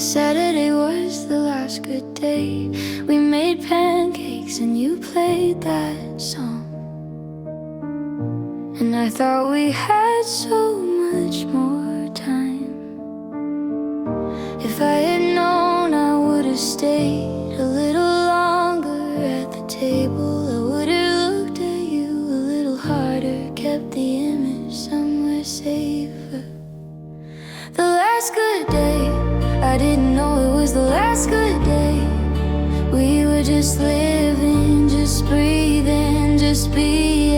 Saturday was the last good day. We made pancakes and you played that song, and I thought we had so much more time. If I had known I would have stayed a little longer at the table, I would have looked at you a little harder, kept the image somewhere safer. The last good day, I didn't know it was the last good day. We were just living, just breathing, just being.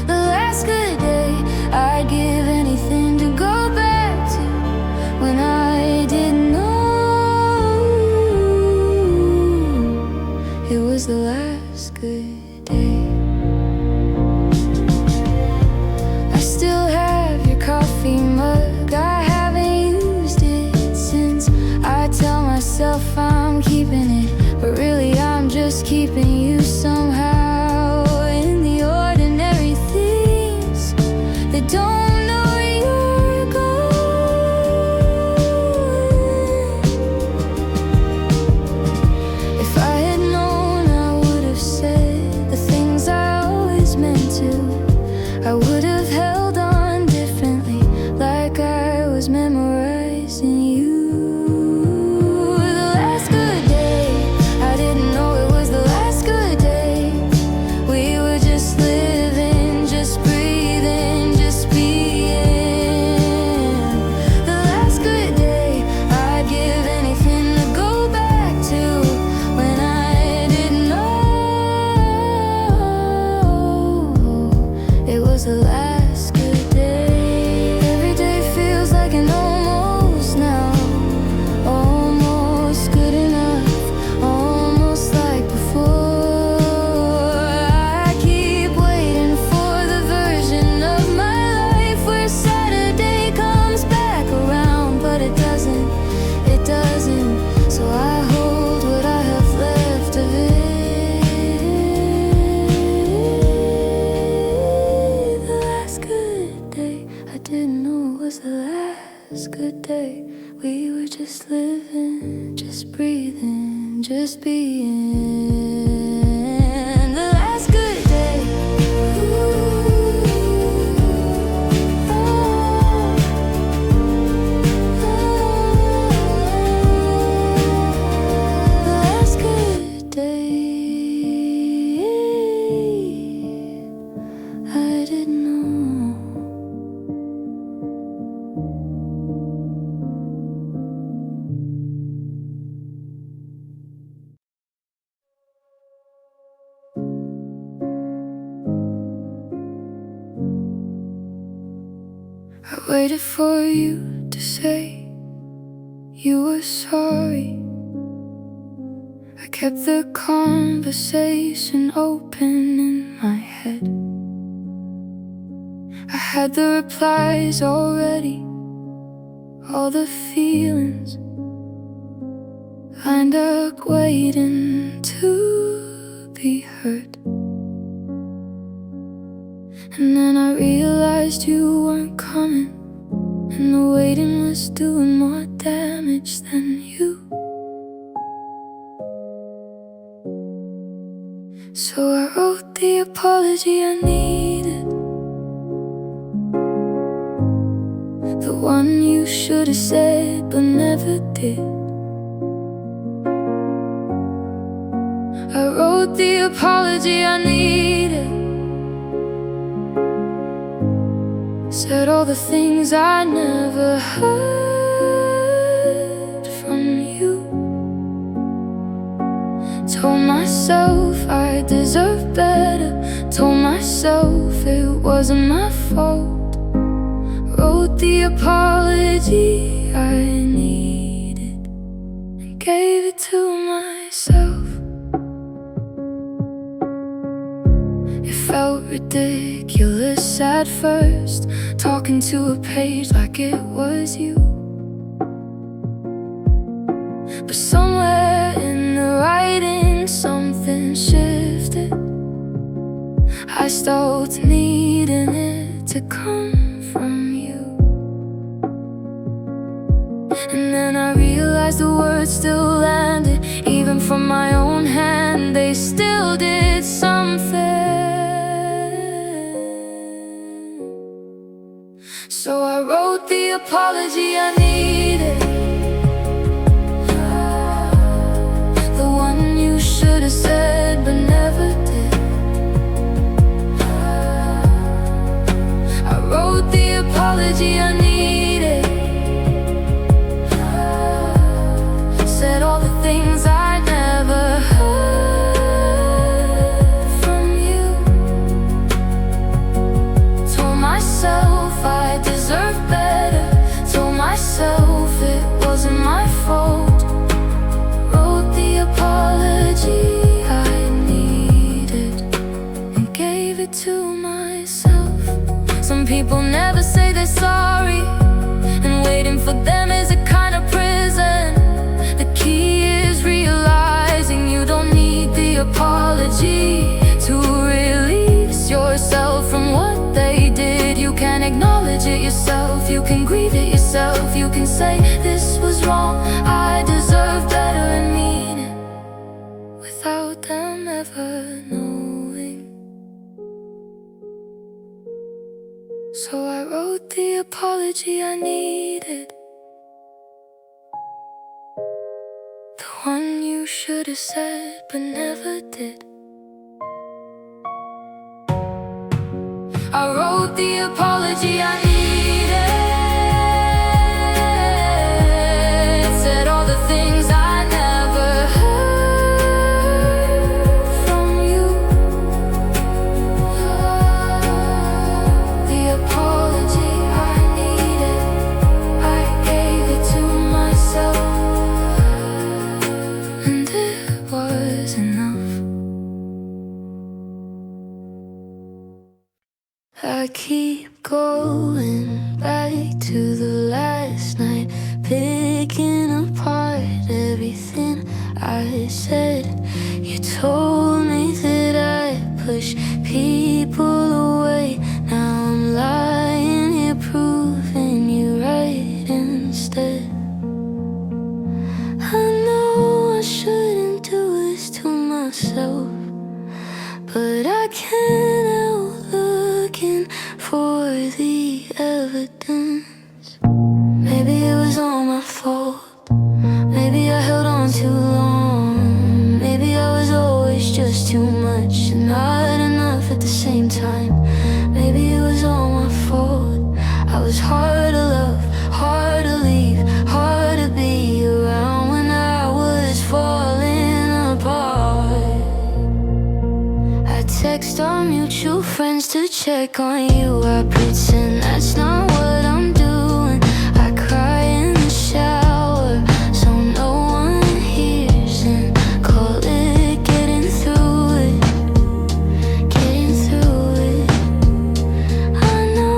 The last good day, I'd give anything to go back to when I didn't know it was the last good day. I still have your coffee mug, I haven't used it since. I tell myself I'm keeping it, but really I'm just keeping you somehow in the ordinary things that don't know where you're going. If I had known, I would have said the things I always meant to. I would have held on differently, like I was memorizing you. The last good day, I didn't know it was the last good day. We were just living, just breathing, just being. The last good day, I'd give anything to go back to when I didn't know it was the last good day. Every day feels like an almost now, almost good enough, almost like before. I keep waiting for the version of my life where Saturday comes back around, but it doesn't, it doesn't. So I hold what I have left of it. The last good day, I didn't know it was the last good day. We were just living, just breathing, just being. The last good day. The last good day, I didn't know. I waited for you to say you were sorry. I kept the conversation open in my head. I had the replies already, all the feelings lined up waiting to be heard. And then I realized you weren't coming, and the waiting was doing more damage than you. So I wrote the apology I needed, the one you should have said but never did. I wrote the apology I needed, said all the things I never heard from you. Told myself I deserved better, told myself it wasn't my fault. Wrote the apology I needed and gave it to myself. It felt ridiculous at first, talking to a page like it was you. But somewhere in the writing something shifted. I stopped needing it to come from you. And then I realized the words still landed. Even from my own hand, they still did something. So I wrote the apology I needed, the one you should have said but never did. I wrote the apology I needed, said all the things I never heard from you. Told myself I deserved better, told myself it wasn't my fault. Wrote the apology I needed and gave it to myself. Some people never say they're sorry, and waiting for them is a kind of prison. The key is realizing you don't need the apology to release yourself from what they did. You can acknowledge it yourself, you can grieve it yourself. You can say, this was wrong, I deserve better, and mean it without them ever knowing. So I wrote the apology I needed, the one you should have said but never did. I wrote the apology I needed, said all the things I never heard from you. The apology I needed, I gave it to myself, and it was enough. I keep going back to the last night, picking apart everything I said. You told me that I push people away. Now I'm lying here proving you right instead. I know I shouldn't do this to myself, but I can't help looking for the evidence. Maybe it was all my fault, maybe I held on too long. Maybe I was always just too much and not enough at the same time. Maybe it was all my fault. I was hard to love, hard to leave, hard to be around when I was falling apart. I text our mutual friends to check on you. I pretend that's not what I'm doing. I cry in the shower so no one hears, and call it getting through it, getting through it. I know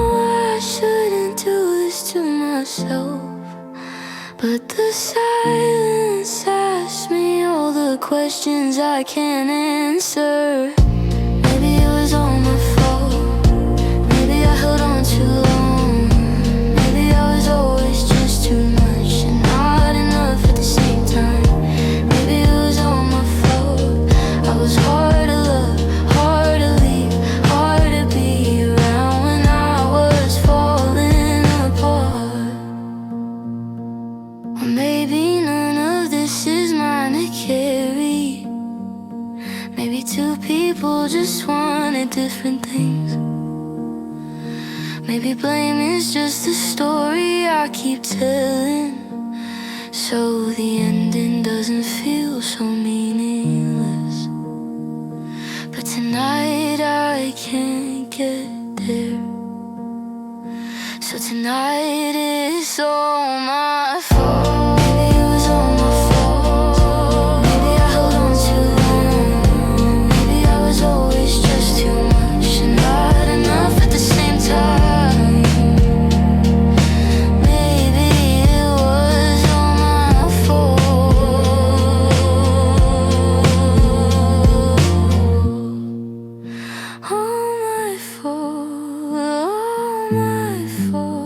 I shouldn't do this to myself, but the silence asks me all the questions I can't answer. Maybe it was all my fault, maybe I held on too long. Maybe I was always just too much and not enough at the same time. Maybe it was all my fault. I was hard to love, hard to leave, hard to be around when I was falling apart. Or maybe none of this is mine to carry. Maybe two people just wanted different things. Maybe blame is just the story I keep telling, so the ending doesn't feel so meaningless. But tonight I can't get there, so tonight it's all my fault. Maybe it was all my fault. Maybe I held on too long. Maybe I was always just too much and not enough at the same time. Maybe it was all my fault. All my fault, all my fault.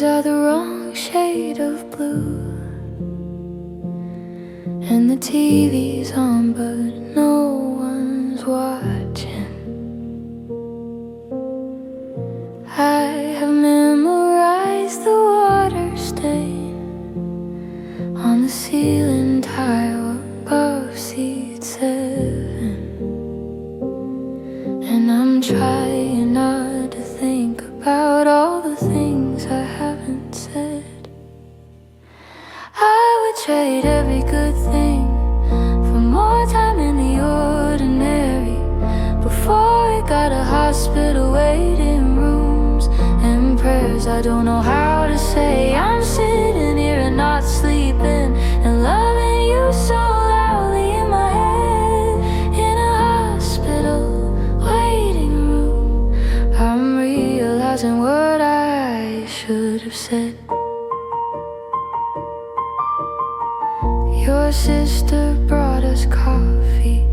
are the wrong shade of blue, and the TV's on but no one's watching. I have memorized the water stain on the ceiling tile above seat 7, and I'm trying not to think about all the things I haven't said. I would trade every good thing for more time in the ordinary, before it got a hospital waiting rooms and prayers I don't know how to say. I'm sitting here and not sleeping and loving you so loudly in my head, in a hospital waiting room. I'm realizing what I should have said. Your sister brought us coffee.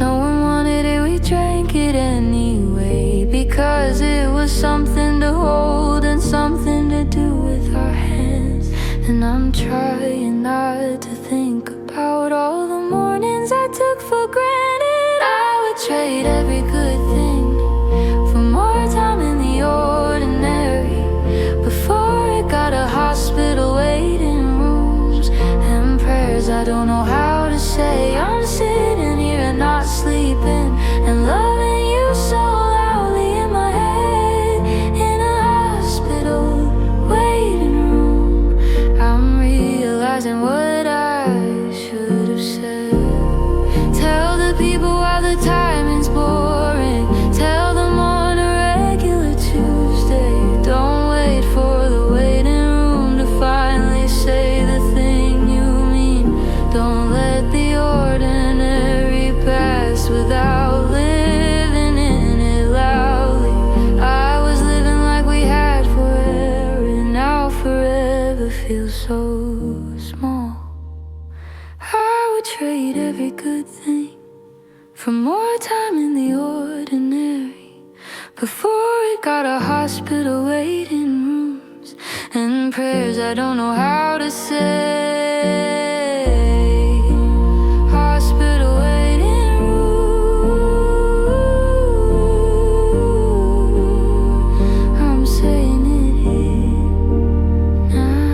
No one wanted it, we drank it anyway, because it was something to hold and something to do with our hands. And I'm trying not to think about all the mornings I took for granted. I would trade every good thing for more time in the ordinary, before it got a hospital waiting rooms and prayers I don't know how to say. I'm sitting here and not sleeping and loving you so loudly in my head, in a hospital waiting room. I'm realizing what I should have said. Tell the people why the timing's boring. Tell them on a regular Tuesday. Don't wait for the waiting room to finally say the thing you mean. Don't let the ordinary pass without living in it loudly. I was living like we had forever, and now forever feels so small. I would trade every good thing for more time in the ordinary, before it got a hospital waiting rooms and prayers I don't know how to say. Hospital waiting room, I'm saying it here now.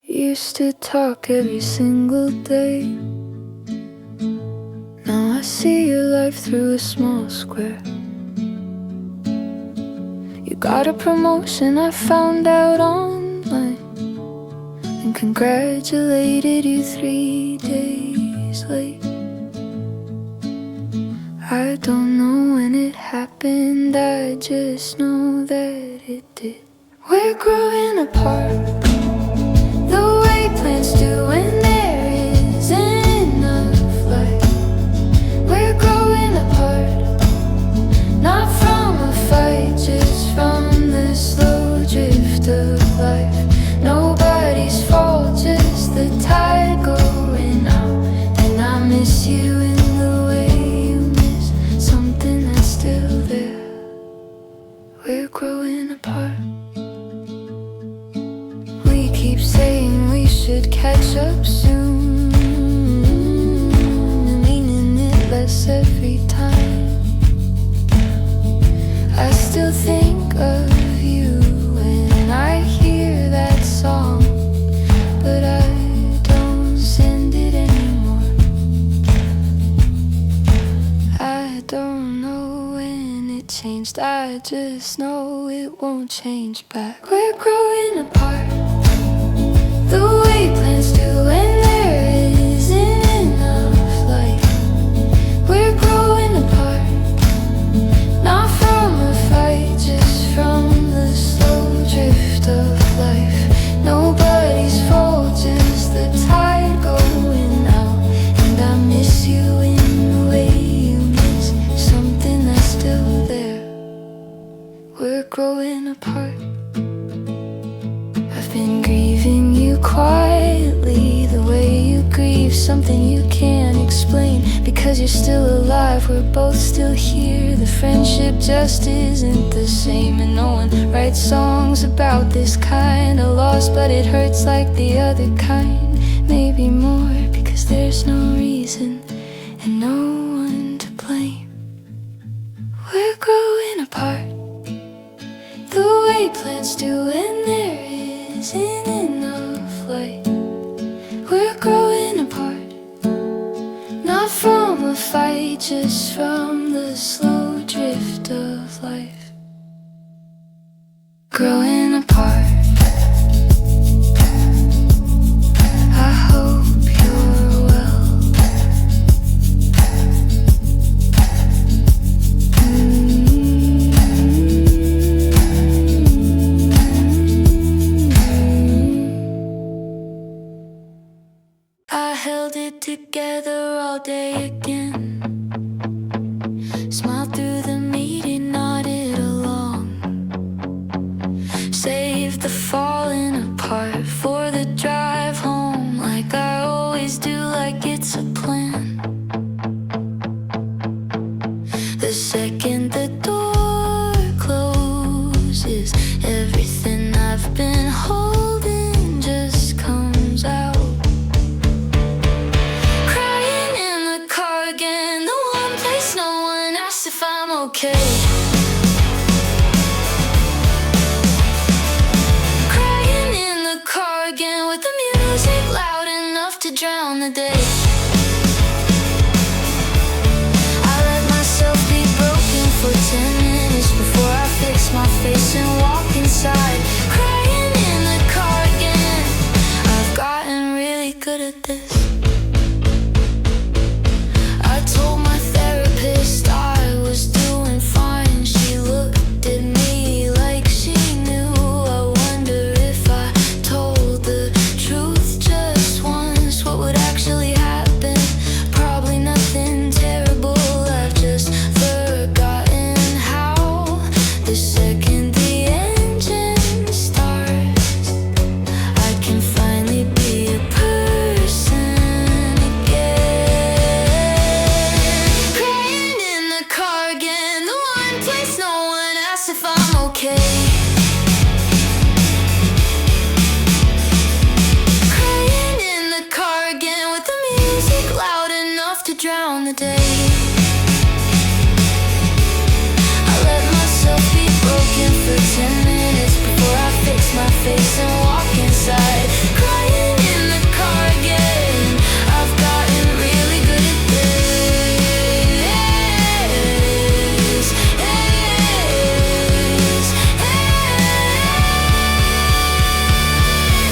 Used to talk every single day. Now I see your life through a small square. You got a promotion, I found out online, and congratulated you 3 days late. I don't know when it happened, I just know that it did. We're growing apart, the way plans do when there isn't enough light. We're growing apart, not from a fight, just from the slow drift of life. Nobody's fault, just the tide going out. And I miss you in the way you miss something that's still there. We're growing apart. We keep saying we should catch up soon, meaning it less every time. I still think of you when I hear that song, but I don't send it anymore. I don't know when it changed, I just know it won't change back. We're growing apart, the way plans do when there isn't enough light. We're growing apart, not from a fight, just from the slow drift of life. Nobody's fault, just the tide going out. And I miss you in the way you miss something that's still there. We're growing apart. something you can't explain. Because you're still alive, we're both still here. The friendship just isn't the same. And no one writes songs about this kind of loss, but it hurts like the other kind. Maybe more, because there's no reason and no one to blame. We're growing apart, the way plants do when there isn't enough light. We're growing apart, not from a fight, just from the slow drift of life. Growing apart. I hope you're well. I held it together all day again. Smiled through the meeting, nodded along. Saved the falling apart for the drive home, like I always do, like it's a plan. The second the door closes, everything I've been holding just comes out. Crying in the car again, the one place no one asks if I'm okay. Crying in the car again with the music loud enough to drown the day. I let myself be broken for 10 minutes before I fix my face and walk inside. Crying in the car again, I've gotten really good at this. I told my therapist I was doing fine. She looked at me like she knew. I wonder if I told the truth just once, what would actually happen? Probably nothing terrible. I've just forgotten how. The second the engine starts, I can finally be a person again. Crying in the car again, the one place no one asks if I'm okay. Crying in the car again with the music loud enough to drown the day. I let myself be broken for 10 minutes before I fix my face and walk inside. Crying in the car again, I've gotten really good at this.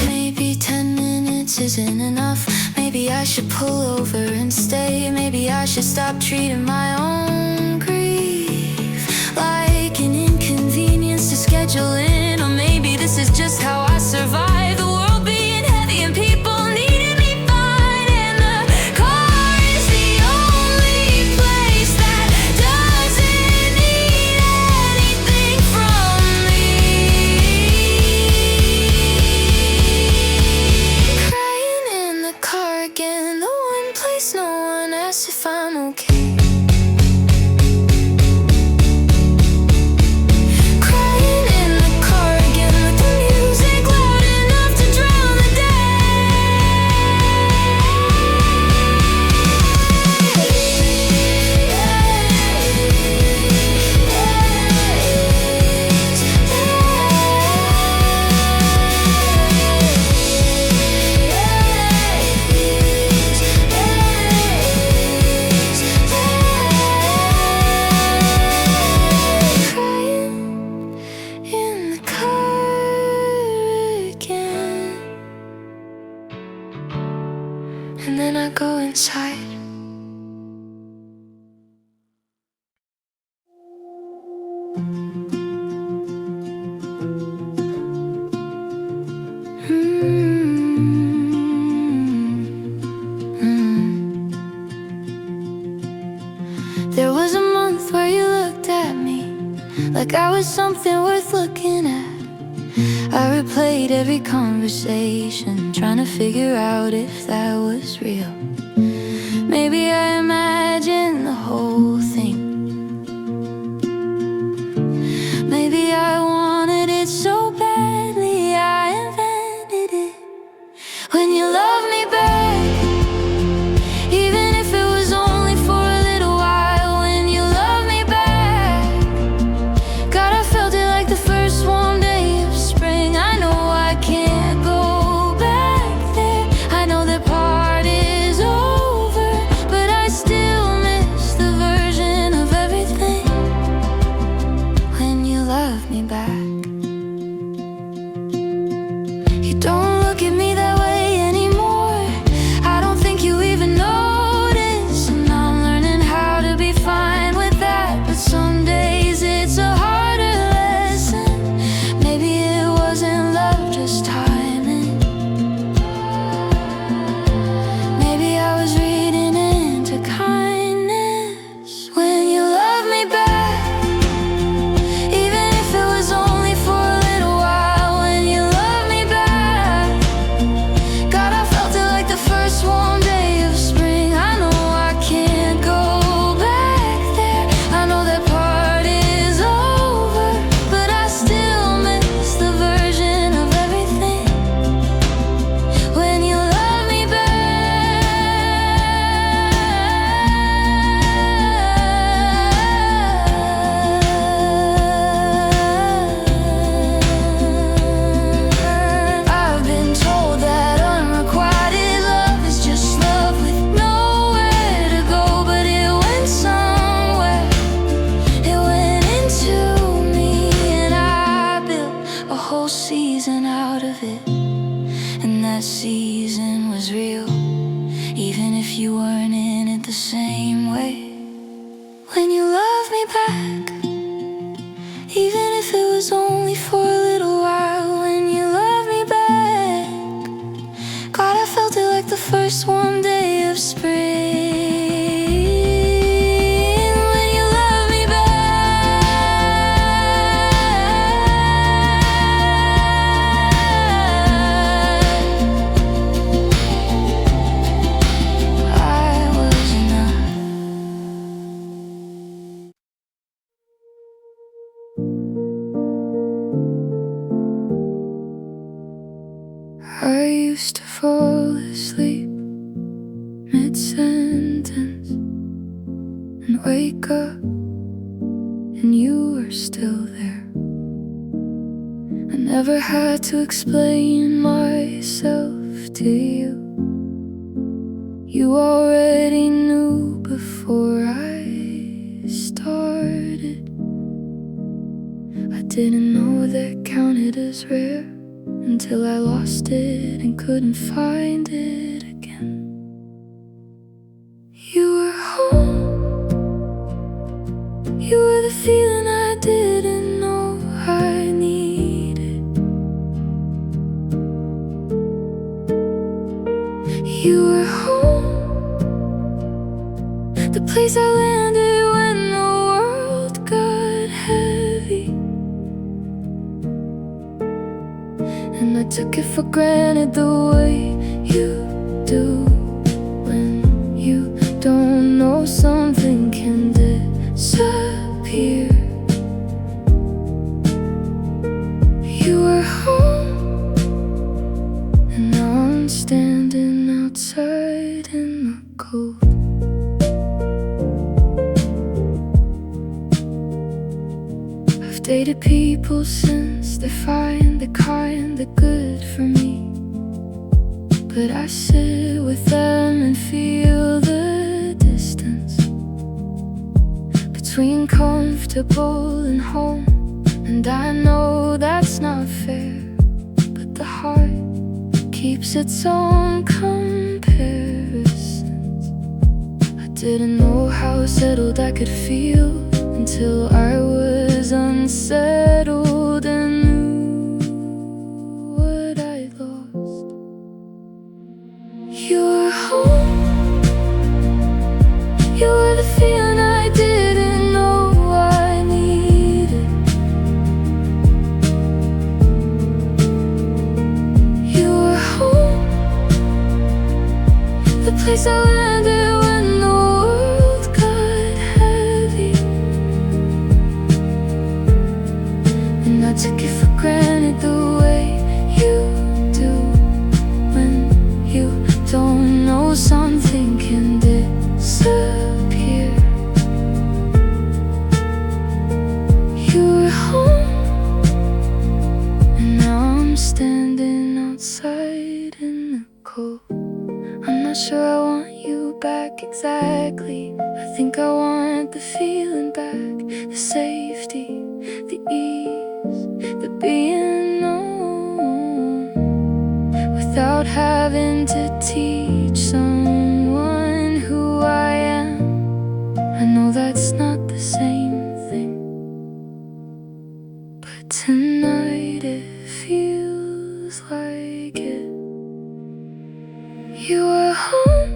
Maybe 10 minutes isn't enough. Maybe I should pull over and stay. Maybe I should stop treating my own grief like an inconvenience to schedule in. Or maybe this is just how I survive the world being heavy and people needing me fine. And the car is the only place that doesn't need anything from me. Crying in the car again, the one place no one asks if I'm okay. Crying in the car again with the music loud enough to drown the Crying in the car again. And then I go inside. There was a month where you looked at me like I was something worth looking at. I replayed every conversation, trying to figure out if that was real. Maybe I imagined the whole thing. Maybe I wanted it so badly, I invented it. When you love me back, even if it was only for a little while. When you love me back, God, I felt it like the first warm day of spring. I know I can't go back there. I know that part is over, but I still miss the version of everything. When you love me back, you don't look at me that way anymore. I don't think you even notice, and I'm learning how to be fine with that. But some days it's a harder lesson. Maybe it wasn't love, just timing. Maybe I was reading into kindness. When you love me back, even if it was only for a little while. When you love me back, God, I felt it like the first warm day of spring. I know I can't go back there. I know that part is over, but I still miss the version of everything. When you love me back. I've been told that unrequited love is just love with nowhere to go, but it went somewhere. It went into me, and I built a whole season out of it. And that season was real, even if you weren't in it the same way. When you love me back, even if it was only for a little while. When you love me back, God, I felt it like the first warm day of spring. When you love me back, I was enough. I used to fall asleep mid-sentence and wake up, and you were still there. I never had to explain myself to you. You already knew before I started. I didn't know that counted as rare until I lost it and couldn't find it again. You were home. You were the feeling I didn't know I needed. You were home, the place I landed when the world got heavy. And I took it for granted the way you do. When you don't know something can disappear. You were home, and now I'm standing outside in the cold. I've dated people since they find the kind that good for me, but I sit with them and feel the distance between comfortable and home. And I know that's not fair, but the heart keeps its own comparisons. I didn't know how settled I could feel until I was unsettled and knew what I'd lost. You were home. You were the feeling I didn't know I needed. You were home, the place I landed when don't know, something can disappear. You were home, and now I'm standing outside in the cold. I'm not sure I want you back exactly. I think I want the feeling back, the safety, the ease, the being known, without having to teach someone who I am. I know that's not the same thing, but tonight it feels like it. You were home,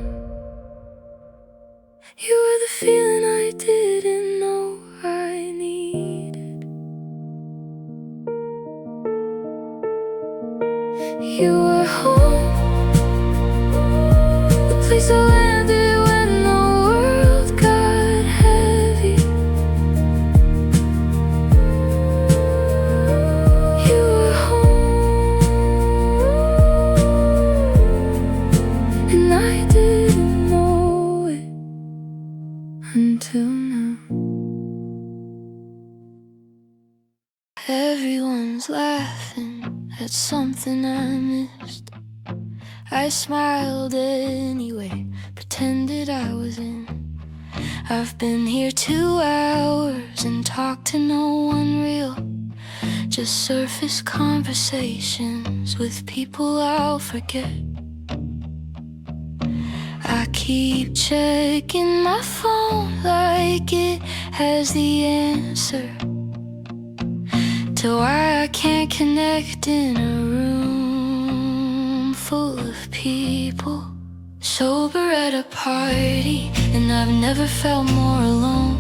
you were the feeling I didn't know I needed. You were home, the place I landed when the world got heavy. You were home, and I didn't know it until now. Everyone's laughing at something I missed. I smiled anyway, pretended I was in. I've been here 2 hours and talked to no one real, just surface conversations with people I'll forget. I keep checking my phone like it has the answer to why I can't connect in a room full of people. Sober at a party, and I've never felt more alone.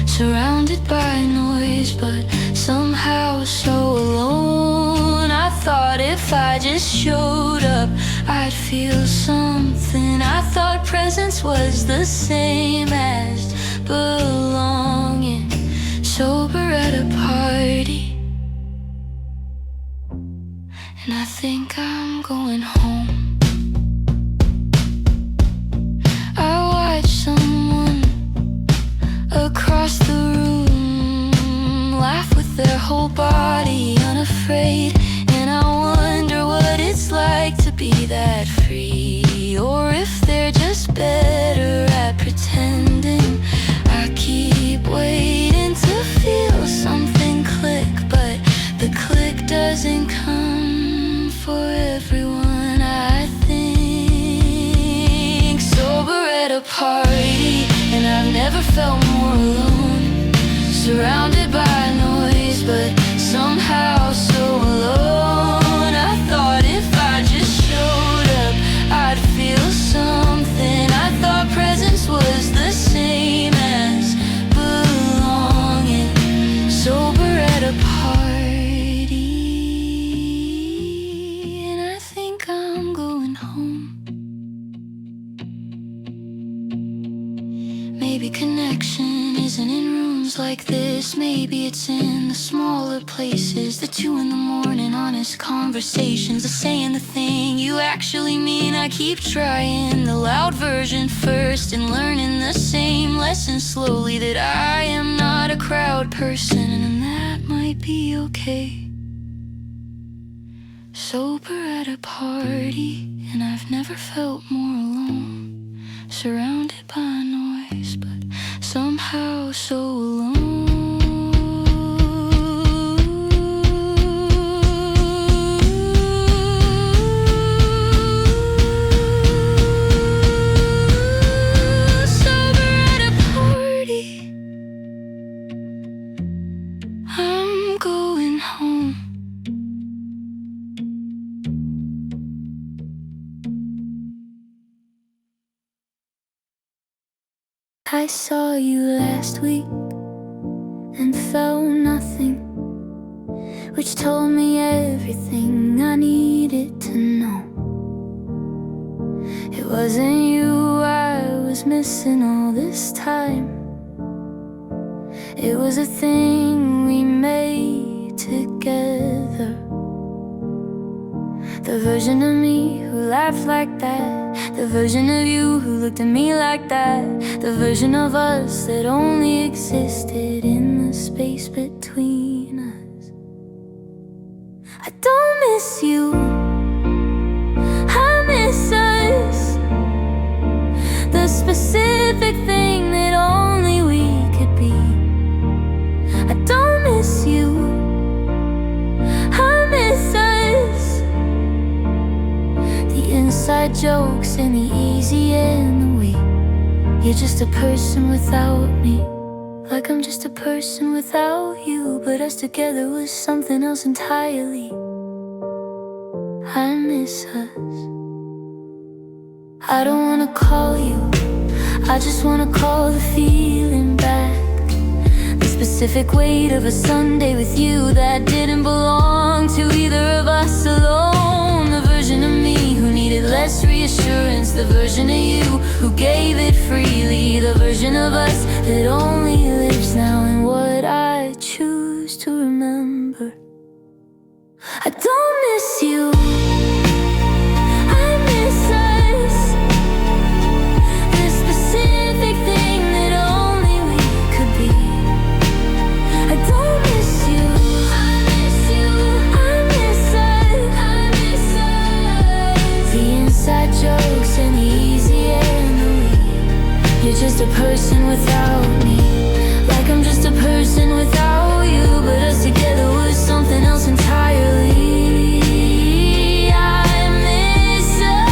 Surrounded by noise, but somehow so alone. I thought if I just showed up, I'd feel something. I thought presence was the same as belonging. Sober at a party, and I think I'm going home. I watched someone across the room laugh with their whole body, unafraid. And I wonder what it's like to be that free, or if they're just better at pretending. I keep waiting to feel something click, but the click doesn't come for everyone, I think. Sober at a party, and I've never felt more alone. Surrounded by noise, but somehow so alone. I thought if I just showed up, I'd feel something. I thought presence was the same as belonging. Sober at a party, and I think I'm going home. Maybe connection isn't in rooms like this. Maybe it's in the smaller places, the 2 in the morning honest conversations, the saying the thing you actually mean. I keep trying the loud version first and learning the same lesson slowly, that I am not a crowd person, and that might be okay. Sober at a party, and I've never felt more alone. Surrounded by noise, but somehow so alone. Sober at a party, I'm going home. I saw you last week and felt nothing, which told me everything I needed to know. It wasn't you I was missing all this time. It was a thing we made together. The version of me who laughed like that, the version of you who looked at me like that, the version of us that only existed in the space between us. I don't miss you, I miss us. The specific thing that only we could be. I don't miss you, I miss us. The inside jokes and the easy and the we. You're just a person without me, like I'm just a person without you. But us together was something else entirely. I miss us. I don't wanna call you, I just wanna call the feeling back. The specific weight of a Sunday with you that didn't belong to either of us alone. The version of me who needed less reassurance, the version of you who gave it freely, the version of us that only lives now in what I choose to remember. I don't miss you, I miss us. The specific thing that only we could be. I don't miss you, I miss you, I miss us, I miss us. The inside jokes and the easy and the we. You're just a person without me, like I'm just a person without you. But us together was something else entirely. I miss us,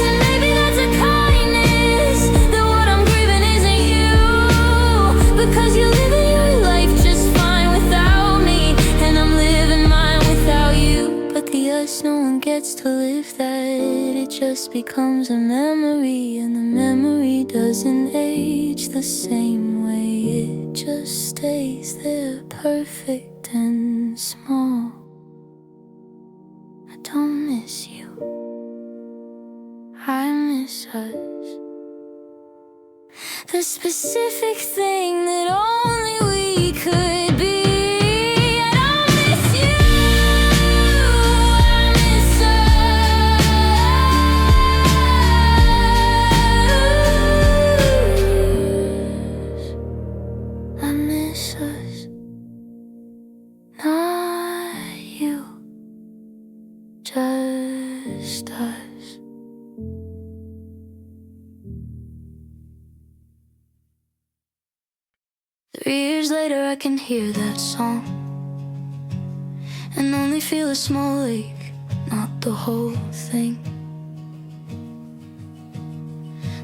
and maybe that's a kindness, that what I'm grieving isn't you, because you're living your life just fine without me, and I'm living mine without you. But the us no one gets to live that, it just becomes a memory, and the memory doesn't age the same way. It just stays there, perfect and small. I don't miss you, I miss us. The specific thing that only we could be. I don't miss you, I miss us. I miss us, not you, just us. 3 years later I can hear that song and only feel a small ache, not the whole thing.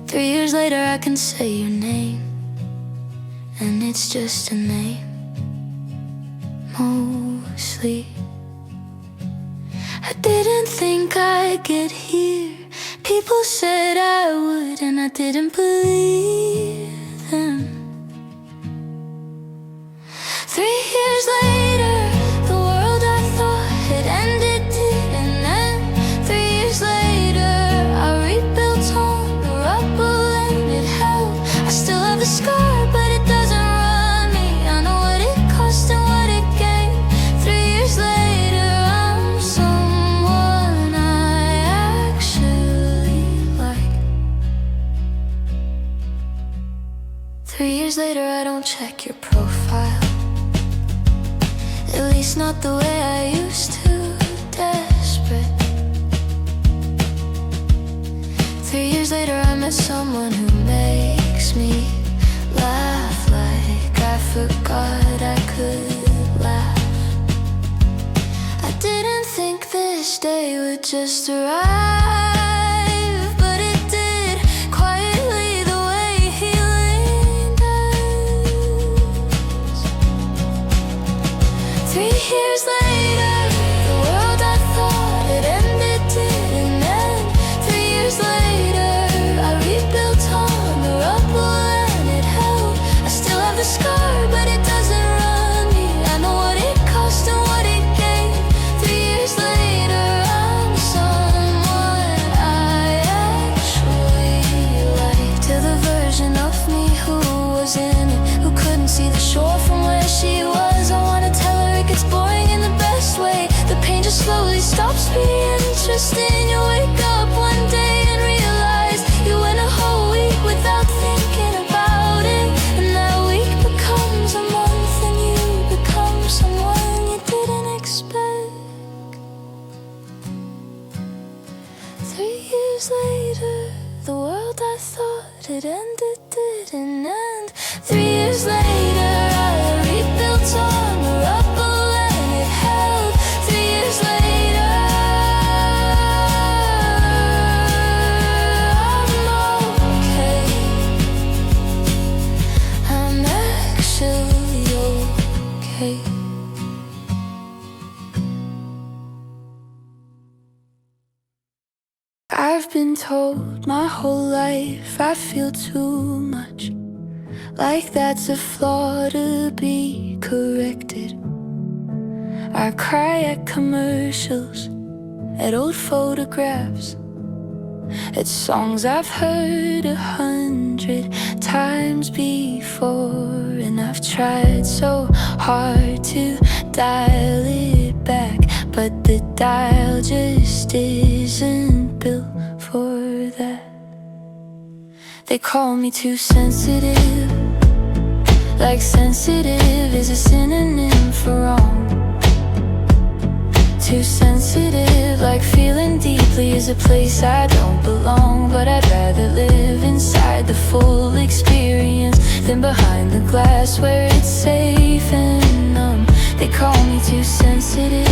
3 years later I can say your name, and it's just a name, mostly. I didn't think I'd get here. People said I would, and I didn't believe them. 3 years later, the world I thought had ended didn't end. 3 years later, I rebuilt on the rubble and it held. I still have a scar, but it doesn't run me. I know what it cost and what it gained. 3 years later, I'm someone I actually like. 3 years later, I don't check your profile, at least not the way I used to, desperate. 3 years later I met someone who makes me laugh like I forgot I could laugh. I didn't think this day would just arrive, but it did, quietly the way healing does. 3 years later, the world I thought had ended didn't end. 3 years later, I rebuilt on the rubble and it held. I still have the scar, but it doesn't run me. I know what it cost and what it gained. 3 years later, I'm someone first thing you wake up one day and realize you went a whole week without thinking about it, and that week becomes a month and you become someone you didn't expect. 3 years later, the world I thought had ended didn't end. 3 years later, I rebuilt on the rubble and it held. 3 years later, I'm okay. I'm actually okay. I've been told my whole life I feel too much, like that's a flaw to be corrected. I cry at commercials, at old photographs, at songs I've heard 100 times before. And I've tried so hard to dial it back, but the dial just isn't built for that. They call me too sensitive, like sensitive is a synonym for wrong. Too sensitive, like feeling deeply is a place I don't belong. But I'd rather live inside the full experience than behind the glass where it's safe and numb. They call me too sensitive.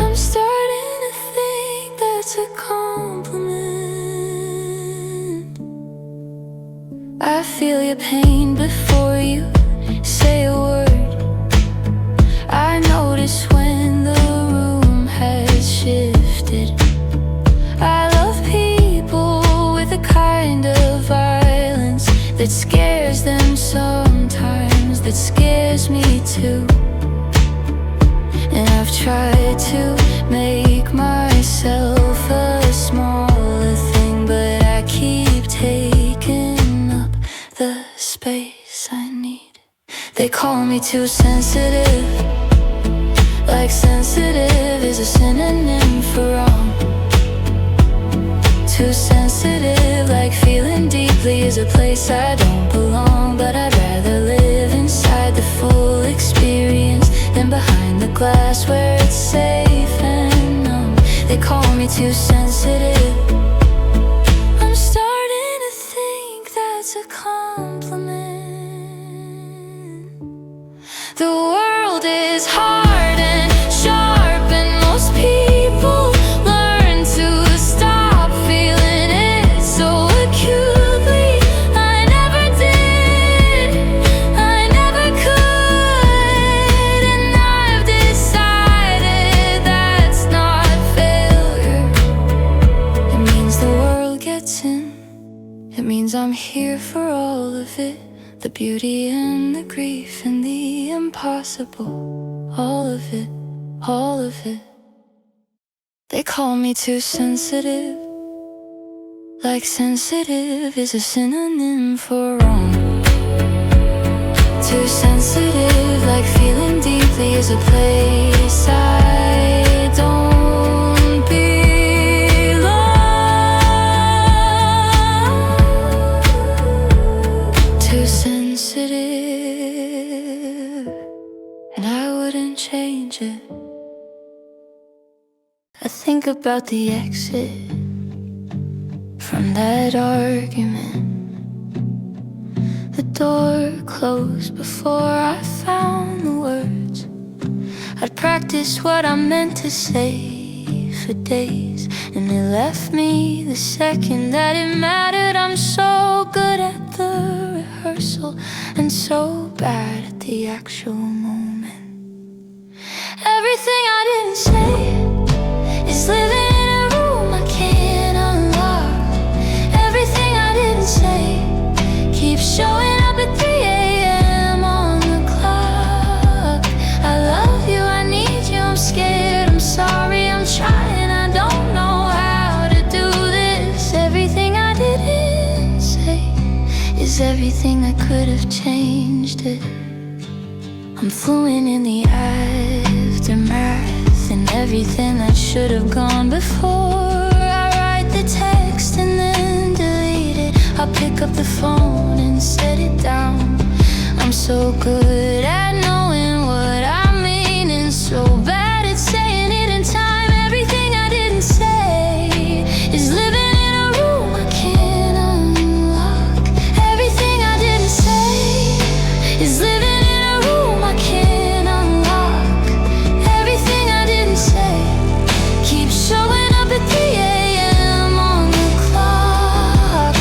I'm starting to think that's a compliment. I feel your pain before you say a word. I notice when the room has shifted. I love people with a kind of violence that scares them sometimes, that scares me too. And I've tried to make myself a smaller thing, but I keep taking up the space I need. They call me too sensitive, like sensitive is a synonym for wrong. Too sensitive, like feeling deeply is a place I don't belong. But I'd rather live inside the full experience than behind the glass where it's safe and numb. They call me too sensitive. I'm starting to think that's a compliment. The world is hard and sharp, and most people learn to stop feeling it so acutely. I never did, I never could, and I've decided that's not failure. It means the world gets in. It means I'm here for all of it, the beauty and the grief and the impossible, all of it, all of it. They call me too sensitive, like sensitive is a synonym for wrong. Too sensitive, like feeling deeply is a place I don't belong. Too sensitive, and I wouldn't change it. I think about the exit from that argument. The door closed before I found the words. I'd practiced what I meant to say for days, and it left me the second that it mattered. I'm so good at the rehearsal and so bad at the actual moment. Everything I didn't say is living in a room I can't unlock. Everything I didn't say keeps showing up at 3 a.m. on the clock. I love you, I need you, I'm scared, I'm sorry, I'm trying, I don't know how to do this. Everything I didn't say is everything that could have changed it. I'm fluent in the aftermath, and everything that should have gone before. I write the text and then delete it. I'll pick up the phone and set it down. I'm so good at knowing what I mean and so bad at saying it in time. Everything I didn't say is living in a room I can't unlock. Everything I didn't say is living in a room I can't unlock. Everything I didn't say keeps showing up at 3 a.m. on the clock.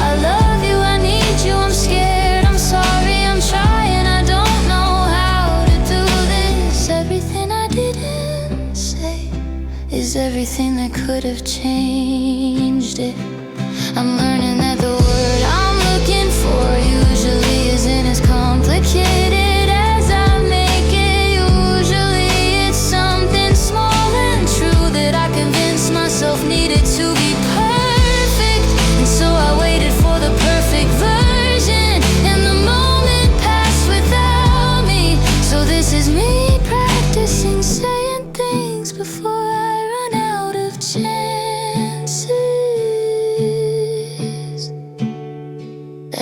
I love you, I need you, I'm scared, I'm sorry, I'm trying, I don't know how to do this. Everything I didn't say is everything that could have changed it. I'm learning that the word I'm looking for usually isn't as complicated as I make it. Usually it's something small and true that I convinced myself needed to be perfect. And so I waited for the perfect version, and the moment passed without me. So this is me practicing saying things before I run out of chances.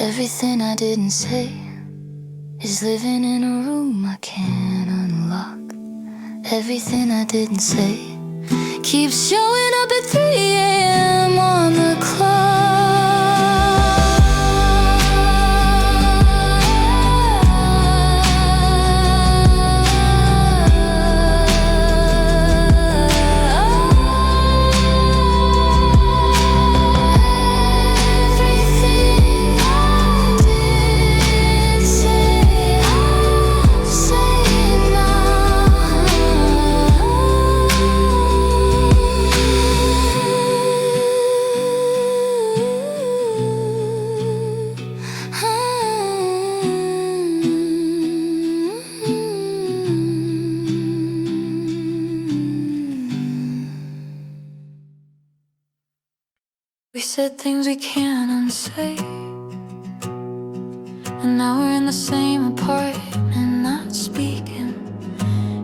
Everything I didn't say is living in a room I can't unlock. Everything I didn't say keeps showing up at 3 a.m. on the We said things we can't unsay, and now we're in the same apartment, not speaking.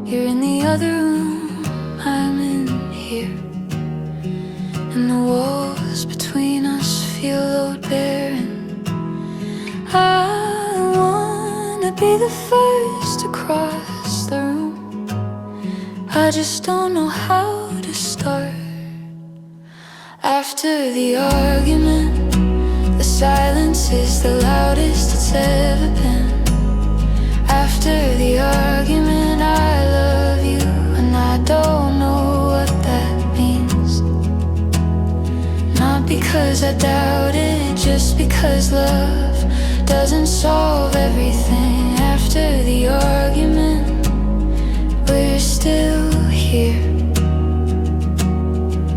You're in the other room, I'm in here, and the walls between us feel load-bearing. I wanna be the first to cross the room, I just don't know how to start. After the argument, the silence is the loudest it's ever been. After the argument, I love you, and I don't know what that means. Not because I doubt it, just because love doesn't solve everything. After the argument, we're still here,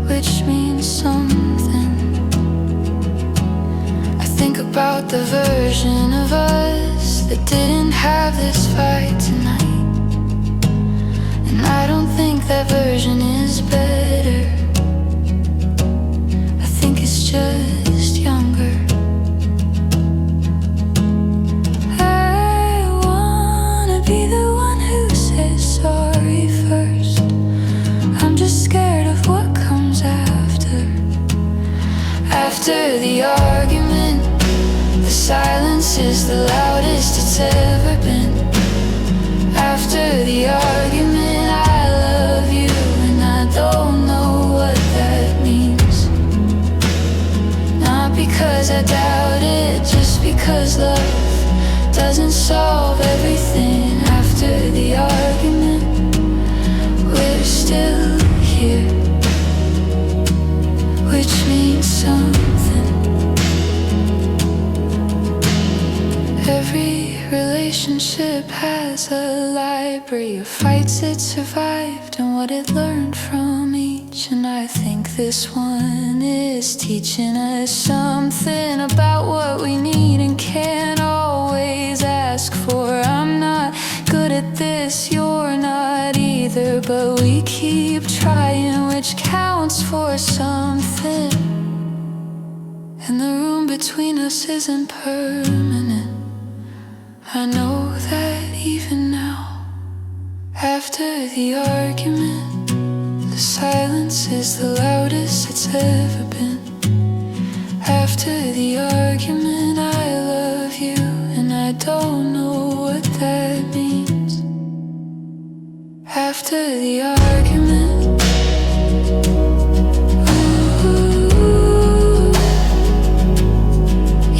which means something. I think about the version of us that didn't have this fight tonight, and I don't think that version is better. I think it's just younger. I wanna be the one who says sorry first. I'm just scared of what comes after. After the argument, the silence is the loudest it's ever been. After the argument, I love you, and I don't know what that means. Not because I doubt it, just because love doesn't solve everything. After the argument, we're still here, which means something. Every relationship has a library of fights it survived and what it learned from each. And I think this one is teaching us something about what we need and can't always ask for. I'm not good at this, you're not either, but we keep trying, which counts for something. And the room between us isn't permanent, I know that even now. After the argument, the silence is the loudest it's ever been. After the argument, I love you, and I don't know what that means. After the argument, ooh,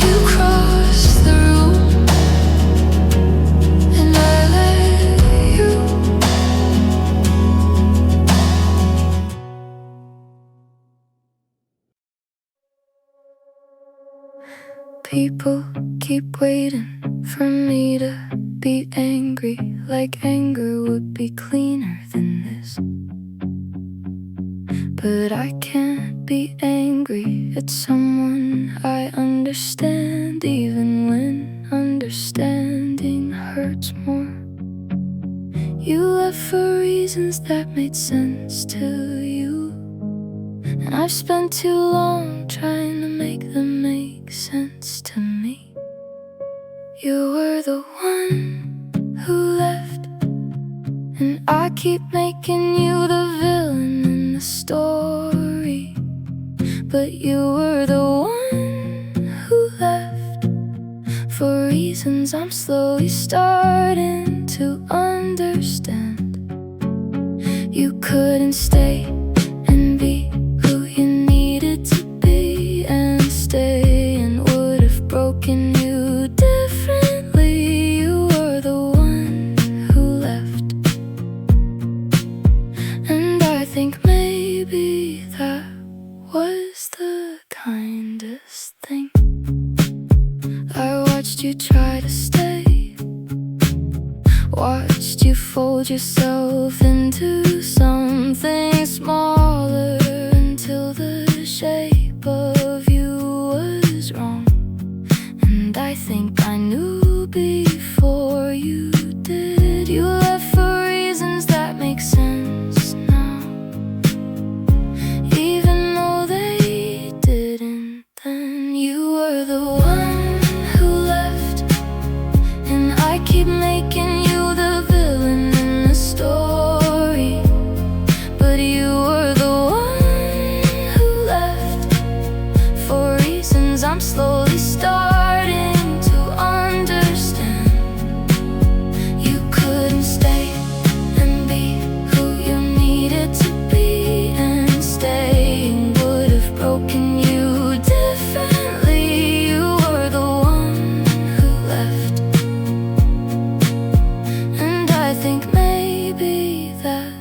you crossed the room, and I let you. People keep waiting for me to be angry, like anger would be cleaner than this. But I can't be angry at someone I understand, even when understanding hurts more. You left for reasons that made sense to you, and I've spent too long trying to make them make sense to me. You were the one who left, and I keep making you the villain in the story. But you were the one who left for reasons I'm slowly starting to understand. You couldn't stay and be who you needed to be and stay, and would have broken you differently. You were the one who left, and I think maybe that was the kindest thing. I watched you try to stay, watched you fold yourself into something smaller until the shape of you was wrong. And I think I knew before you did. You left for reasons that make sense now, even though they didn't then. You were the one who left, and I keep making you the villain in the story. But you were the one who left for reasons I'm slowly starting to understand. You couldn't stay and be who you needed to be, and staying would have broken you differently. You were the one who left, and I think maybe that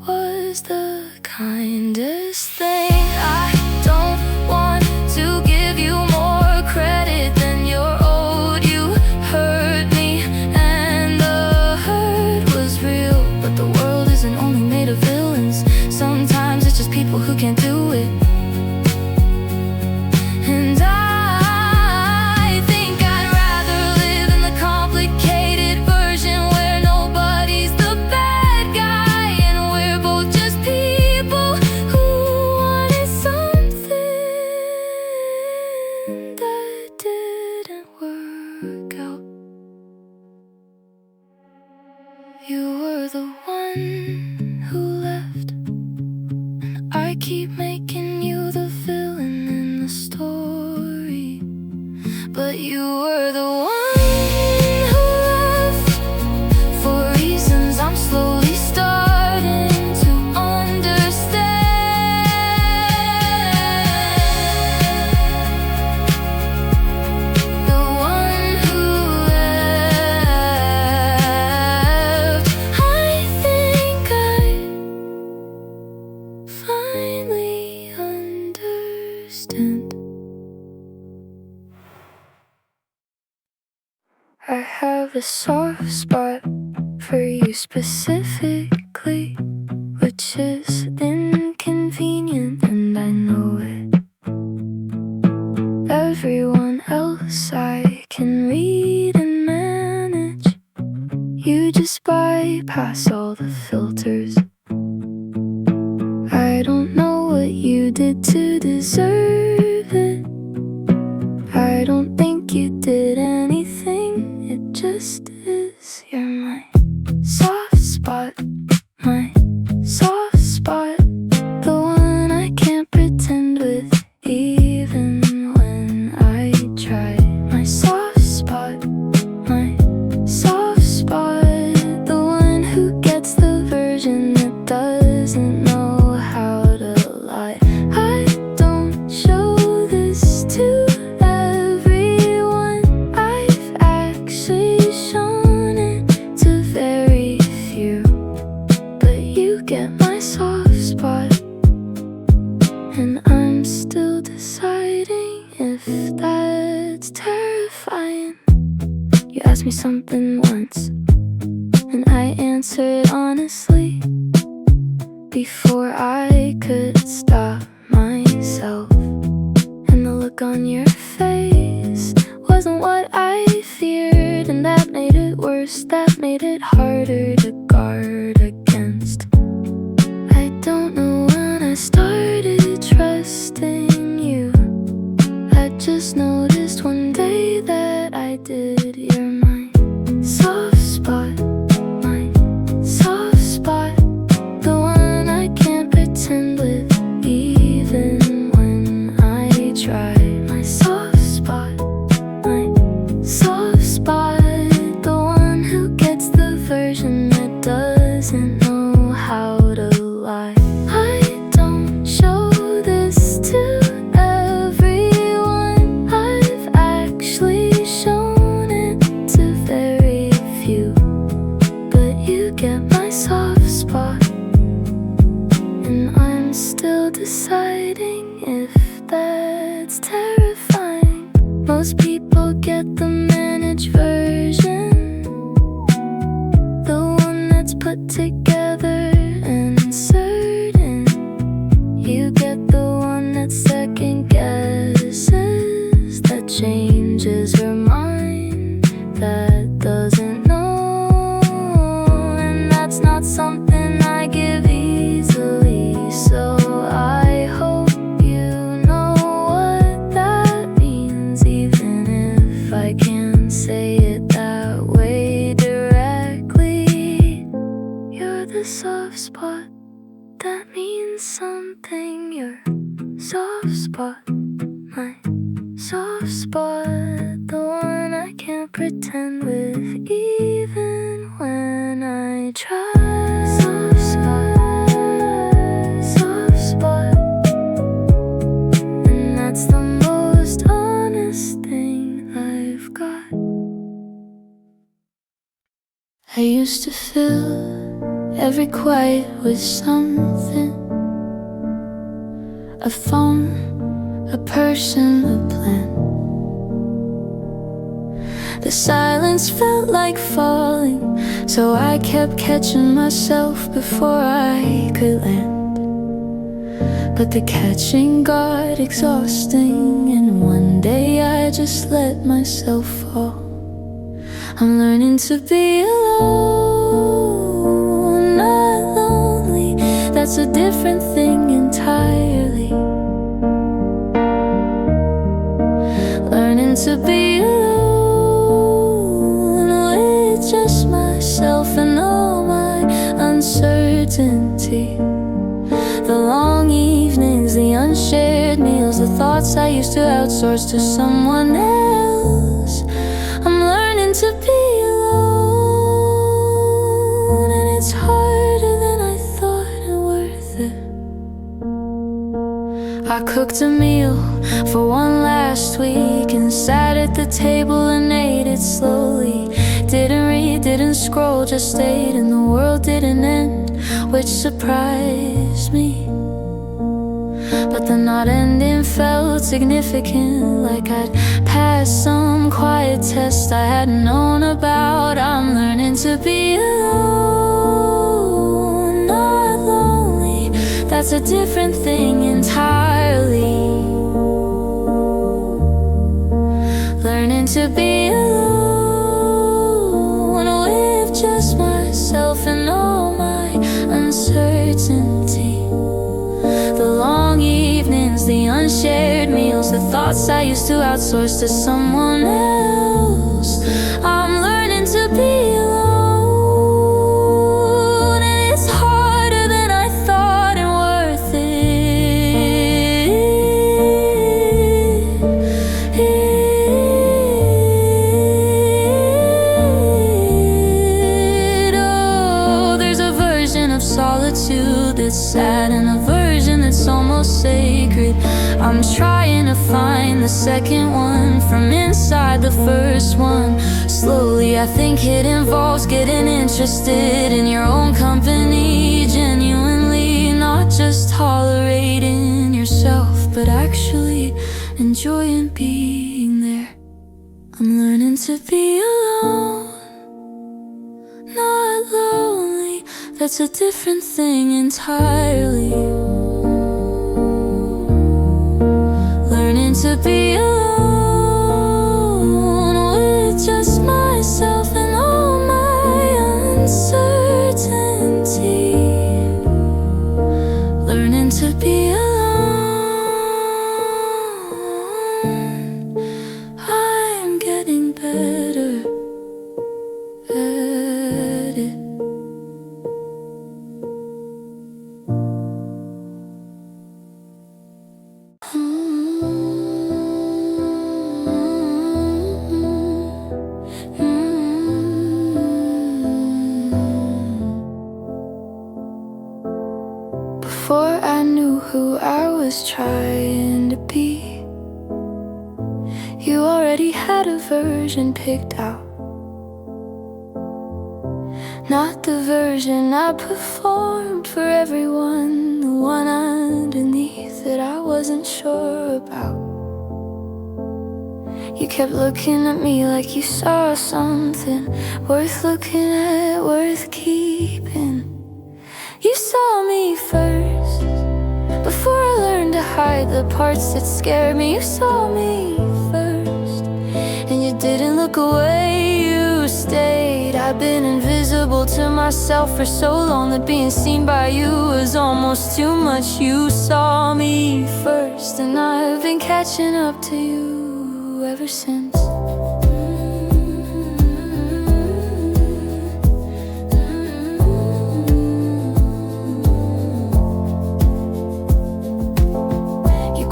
was the kindest thing. I don't want to give you more credit than you're owed. You hurt me, and the hurt was real. But the world isn't only made of villains. Sometimes it's just people who can't do it. And I think I'd rather live in the complicated version where nobody's the bad guy, and we're both just people who wanted something that didn't work out. You were the one who left, and I keep making you the villain in the story. But you were the one who left for reasons I'm slowly starting to understand. The one who left, I think I finally understand. I have a soft spot for you specifically, which is inconvenient, and I know it. Everyone else I can read and manage. You just bypass all the filters. I don't know what you did to deserve it. I don't think you did anything, it just is. You're my soft spot, my soft spot. And I'm still deciding if that's terrifying. You asked me something once, and I answered honestly, before I could stop myself. And the look on your face wasn't what I feared, and that made it worse, that made it harder to guard against. I don't know when I started trusting you. I just noticed one day that I did. You're my soft spot, my soft spot, the one I can't pretend with even when I try. My soft spot, my soft spot, the one who gets the version that doesn't know how to lie. I don't show this to everyone. I've actually shown it to very few. But you get my soft spot, and I'm still deciding if that's terrifying. Most people get the managed version, the one that's put together and certain. You get the one that second guesses, that changes her mind, that doesn't know. And that's not something I give easily, so I hope you know what that means, even if I can't say it that way directly. You're the soft spot, that means something. You're soft spot, my soft spot, the one I can't pretend with even when I try. Soft spot, and that's the most honest thing I've got. I used to fill every quiet with something, a phone, a person, a plan. The silence felt like falling, so I kept catching myself before I could land. But the catching got exhausting, and one day I just let myself fall. I'm learning to be alone, not lonely. That's a different thing entirely. Learning to be alone with just myself and all my uncertainty. The long evenings, the unshared meals, the thoughts I used to outsource to someone else. I'm learning to be alone, and it's harder than I thought and worth it. I cooked a meal for one last week and sat at the table and ate it slowly. Didn't read, didn't scroll, just stayed, and the world didn't end, which surprised me. But the not ending felt significant, like I'd passed some quiet test I hadn't known about. I'm learning to be alone, not lonely. That's a different thing entirely. Learning to be alone with just myself and all my uncertainty. The long evenings, the unshared meals, the thoughts I used to outsource to someone else. I'm learning to be alone, and it's harder than I thought and worth it. Oh, there's a version of solitude that's sad, and a version that's almost sacred. I'm trying to find the second one from inside the first one. Slowly I think it involves getting interested in your own company, genuinely, not just tolerating yourself. enjoying being there. I'm learning to be alone, not lonely. That's a different thing entirely. Learning to be alone with just myself and all my uncertainty. Learning to be alone. I'm getting better at it. Before I knew who I was trying to be, you already had a version picked out. Not the version I performed for everyone, the one underneath that I wasn't sure about. You kept looking at me like you saw something worth looking at, worth keeping. You saw me first, before I learned to hide the parts that scared me. You saw me first, and you didn't look away, you stayed. I've been invisible to myself for so long that being seen by you was almost too much. You saw me first, and I've been catching up to you ever since.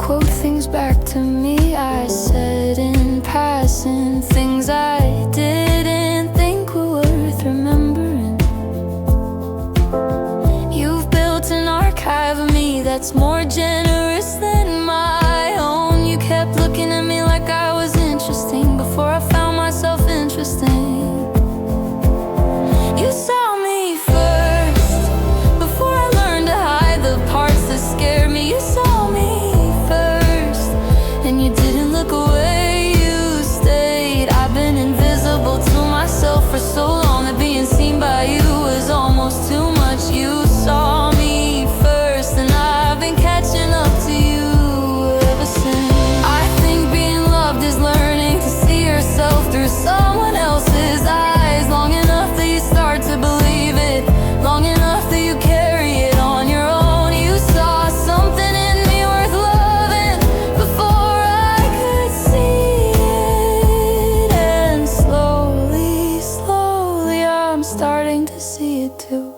Quote things back to me I said in passing, things I didn't think were worth remembering. You've built an archive of me that's more generous than my own. You kept looking at me like I was interesting before I found myself interesting. You saw me first, before I learned to hide the parts that scared me. You saw me, and you didn't look away, you stayed. I've been invisible to myself for so long that being seen by you was almost too much. You saw me first, and I've been catching up to you ever since. I think being loved is learning to see yourself through someone else's eyes, long enough that you start to believe it, long enough that you carry it on your own. You saw something in me worth loving before I could see it, and slowly, slowly I'm starting to see it too.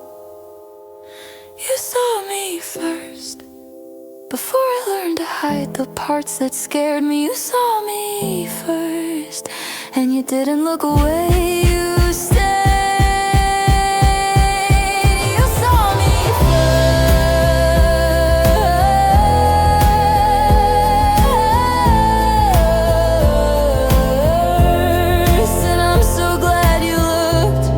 You saw me first, before I learned to hide the parts that scared me. You saw me first, and you didn't look away, you stayed. You saw me first, and I'm so glad you looked.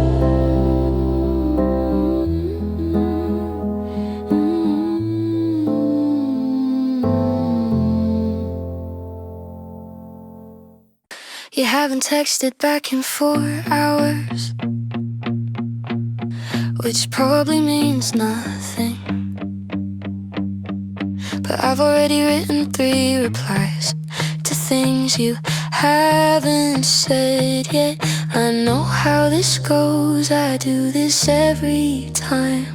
You haven't texted back in 4 hours, which probably means nothing, but I've already written 3 replies to things you haven't said yet. I know how this goes, I do this every time.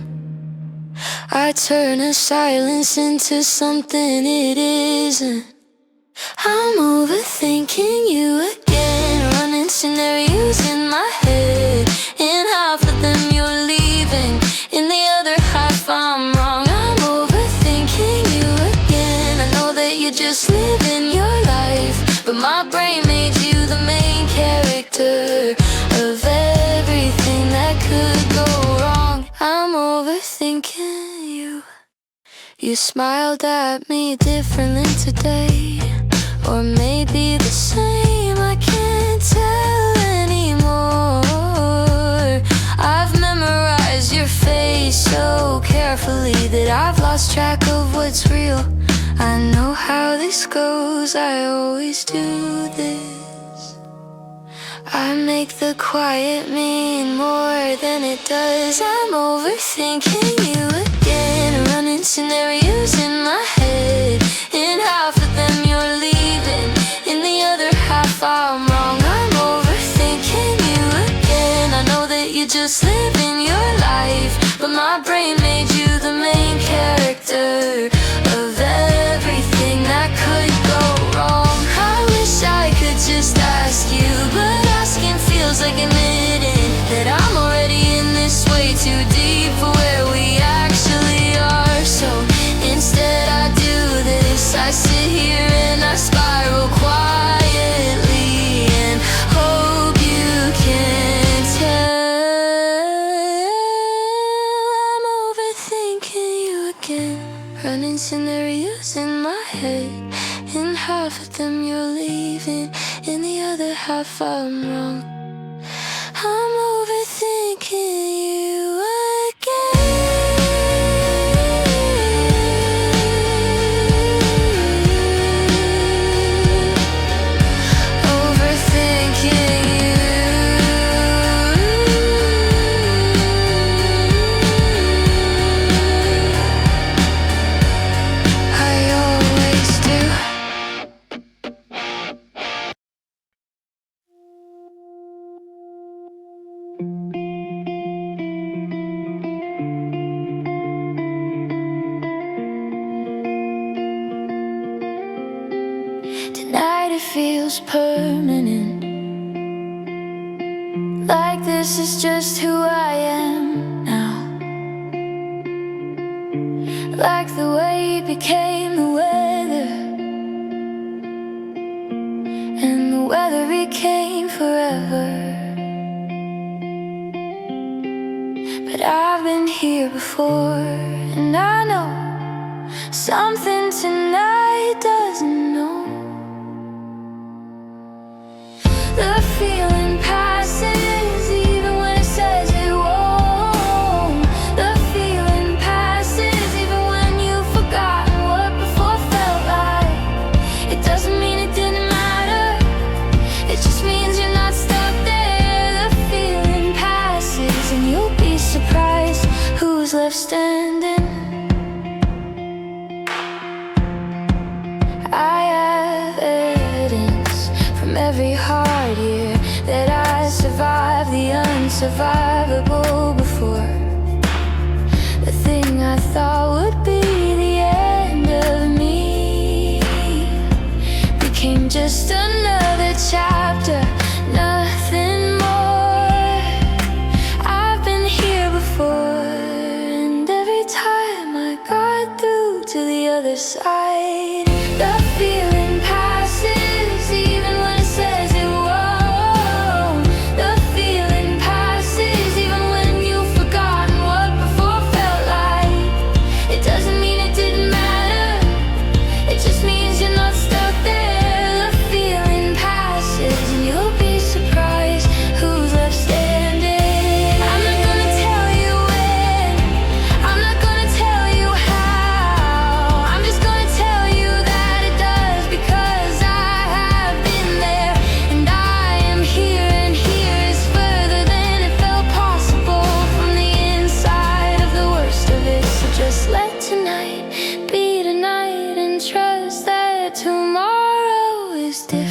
I turn a silence into something it isn't. I'm overthinking you again, running scenarios in my head. In half of them you're leaving, in the other half I'm wrong. I'm overthinking you again. I know that you're just living your life, but my brain made you the main character of everything that could go wrong. I'm overthinking you. You smiled at me differently today, or maybe the same, I can't tell anymore. I've memorized your face so carefully that I've lost track of what's real. I know how this always goes, I always do this. I make the quiet mean more than it does. I'm overthinking you again, running scenarios in my head. In half of them you're leaving, in the other half I'm wrong. I'm overthinking you again. I know that you're just living your life, but my brain made you the main character of everything that could go wrong. I wish I could just ask you, but asking feels like admitting that I'm already in this way too deep for where we actually are. So instead I do this, I sit here and I spiral quietly and hope you can tell. I'm overthinking you again, running scenarios in my head. In half of them you're leaving, in the other half I'm wrong. I'm overthinking you Tonight it feels permanent, like this is just who I am now. Like the way became the weather, and the weather became forever. But I've been here before, and I know something tonight doesn't know. The feeling passes even when it says it won't. The feeling passes even when you've forgotten what before felt like. It doesn't mean it didn't matter, it just means you're not stuck there. The feeling passes and you'll be surprised who's left standing. I have evidence from every hard year that I survived the unsurvivable before. The thing I thought would be the end of me became just another chapter, nothing more. I've been here before, and every time I got through to the other side. The feeling passes even when it says it won't. The feeling passes even when you've forgotten what before felt like. It doesn't mean it didn't matter, it just means you're not stuck there. The feeling passes and you'll be surprised who's left standing. I'm not gonna tell you when, I'm not gonna tell you how, I'm just gonna tell you that it does, because I have been there and I am here, and here is further than it felt possible from the inside of the worst of it. So just let tonight be tonight and trust that tomorrow is different.